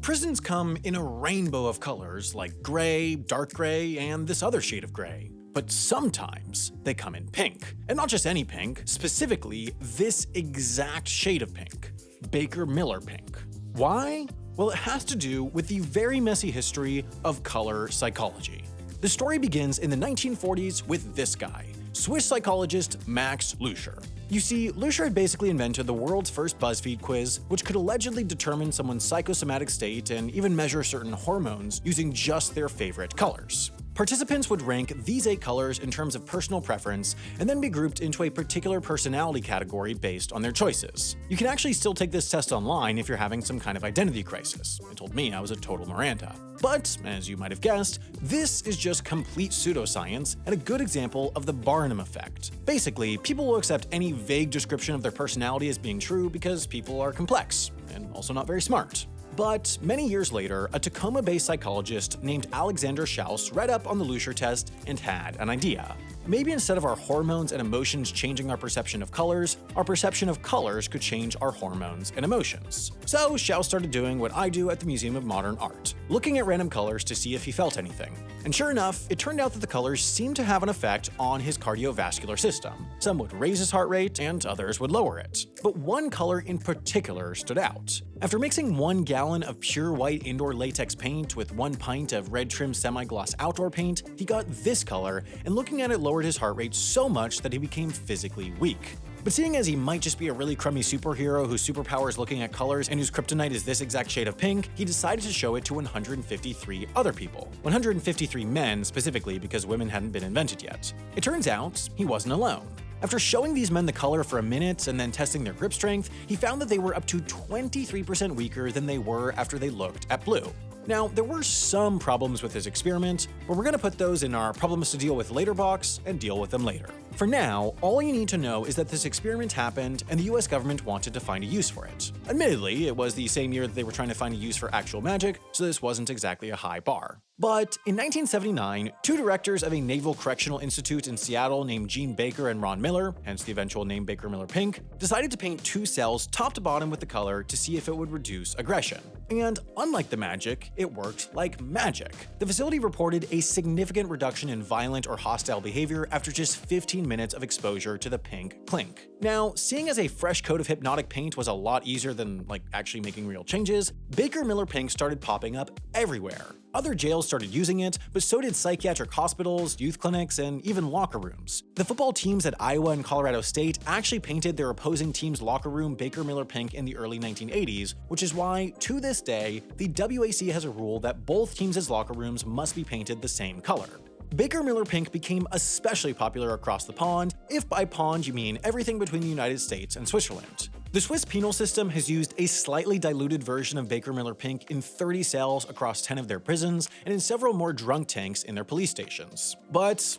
Prisons come in a rainbow of colors like gray, dark gray, and this other shade of gray. But sometimes they come in pink. And not just any pink, specifically this exact shade of pink, Baker Miller pink. Why? Well, it has to do with the very messy history of color psychology. The story begins in the 1940s with this guy, Swiss psychologist Max Lüscher. You see, Lüscher had basically invented the world's first BuzzFeed quiz, which could allegedly determine someone's psychosomatic state and even measure certain hormones using just their favorite colors. Participants would rank these 8 colors in terms of personal preference and then be grouped into a particular personality category based on their choices. You can actually still take this test online if you're having some kind of identity crisis. It told me I was a total Miranda. But, as you might have guessed, this is just complete pseudoscience and a good example of the Barnum effect. Basically, people will accept any vague description of their personality as being true because people are complex, and also not very smart. But many years later, a Tacoma-based psychologist named Alexander Schaus read up on the Lüscher test and had an idea. Maybe instead of our hormones and emotions changing our perception of colors could change our hormones and emotions. So Schaus started doing what I do at the Museum of Modern Art, looking at random colors to see if he felt anything. And sure enough, it turned out that the colors seemed to have an effect on his cardiovascular system. Some would raise his heart rate, and others would lower it. But one color in particular stood out. After mixing 1 gallon of pure white indoor latex paint with 1 pint of red trim semi-gloss outdoor paint, he got this color, and looking at it lowered his heart rate so much that he became physically weak. But seeing as he might just be a really crummy superhero whose superpower is looking at colors and whose kryptonite is this exact shade of pink, he decided to show it to 153 other people. 153 men specifically because women hadn't been invented yet. It turns out he wasn't alone. After showing these men the color for a minute and then testing their grip strength, he found that they were up to 23% weaker than they were after they looked at blue. Now, there were some problems with his experiment, but we're going to put those in our problems to deal with later box and deal with them later. For now, all you need to know is that this experiment happened and the US government wanted to find a use for it. Admittedly, it was the same year that they were trying to find a use for actual magic, so this wasn't exactly a high bar. But in 1979, 2 directors of a Naval Correctional Institute in Seattle named Gene Baker and Ron Miller, hence the eventual name Baker Miller Pink, decided to paint 2 cells top to bottom with the color to see if it would reduce aggression. And unlike the magic, it worked like magic. The facility reported a significant reduction in violent or hostile behavior after just 15 minutes of exposure to the pink clink. Now, seeing as a fresh coat of hypnotic paint was a lot easier than actually making real changes, Baker Miller Pink started popping up everywhere. Other jails started using it, but so did psychiatric hospitals, youth clinics, and even locker rooms. The football teams at Iowa and Colorado State actually painted their opposing team's locker room Baker Miller Pink in the early 1980s, which is why, to this day, the WAC has a rule that both teams' locker rooms must be painted the same color. Baker Miller Pink became especially popular across the pond, if by pond you mean everything between the United States and Switzerland. The Swiss penal system has used a slightly diluted version of Baker Miller Pink in 30 cells across 10 of their prisons and in several more drunk tanks in their police stations. But,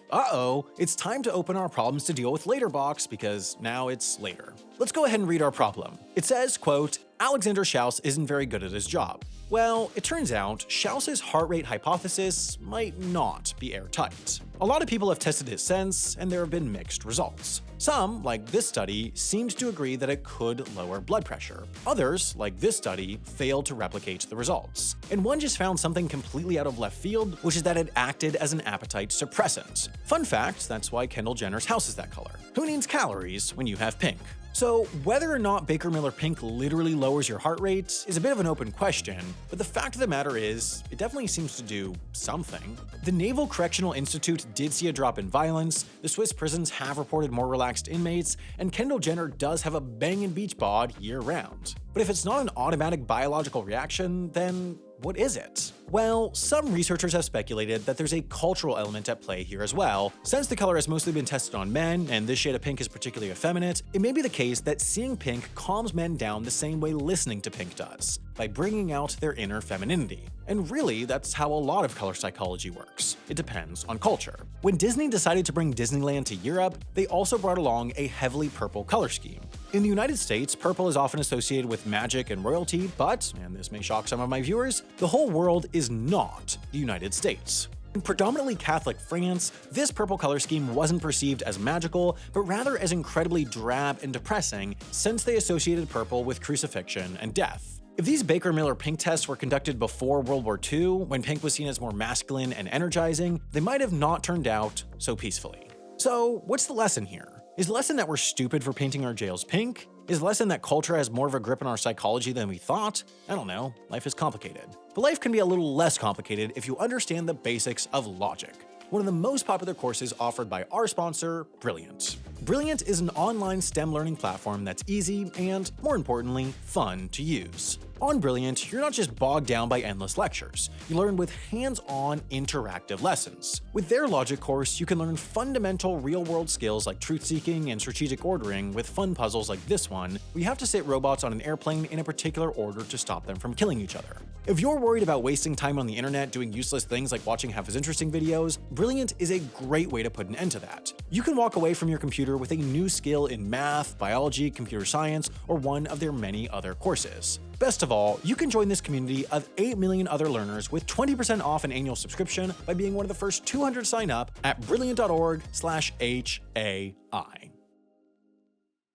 it's time to open our problems to deal with later box because now it's later. Let's go ahead and read our problem. It says, quote, Alexander Schaus isn't very good at his job. Well, it turns out Schaus's heart rate hypothesis might not be airtight. A lot of people have tested it since, and there have been mixed results. Some, like this study, seemed to agree that it could lower blood pressure. Others, like this study, failed to replicate the results. And one just found something completely out of left field, which is that it acted as an appetite suppressant. Fun fact, that's why Kendall Jenner's house is that color. Who needs calories when you have pink? So, whether or not Baker Miller Pink literally lowers your heart rate is a bit of an open question, but the fact of the matter is, it definitely seems to do something. The Naval Correctional Institute did see a drop in violence, the Swiss prisons have reported more relaxed inmates, and Kendall Jenner does have a bangin' beach bod year-round. But if it's not an automatic biological reaction, then what is it? Well, some researchers have speculated that there's a cultural element at play here as well. Since the color has mostly been tested on men, and this shade of pink is particularly effeminate, it may be the case that seeing pink calms men down the same way listening to pink does, by bringing out their inner femininity. And really, that's how a lot of color psychology works. It depends on culture. When Disney decided to bring Disneyland to Europe, they also brought along a heavily purple color scheme. In the United States, purple is often associated with magic and royalty, but, and this may shock some of my viewers, the whole world is not the United States. In predominantly Catholic France, this purple color scheme wasn't perceived as magical, but rather as incredibly drab and depressing, since they associated purple with crucifixion and death. If these Baker-Miller pink tests were conducted before World War II, when pink was seen as more masculine and energizing, they might have not turned out so peacefully. So, what's the lesson here? Is the lesson that we're stupid for painting our jails pink? Is the lesson that culture has more of a grip on our psychology than we thought? I don't know, life is complicated. But life can be a little less complicated if you understand the basics of logic. One of the most popular courses offered by our sponsor, Brilliant. Brilliant is an online STEM learning platform that's easy and, more importantly, fun to use. On Brilliant, you're not just bogged down by endless lectures. You learn with hands-on, interactive lessons. With their logic course, you can learn fundamental real-world skills like truth-seeking and strategic ordering with fun puzzles like this one, where you have to sit robots on an airplane in a particular order to stop them from killing each other. If you're worried about wasting time on the internet doing useless things like watching half as interesting videos, Brilliant is a great way to put an end to that. You can walk away from your computer with a new skill in math, biology, computer science, or one of their many other courses. Best of all, you can join this community of 8 million other learners with 20% off an annual subscription by being one of the first 200 to sign up at brilliant.org/HAI.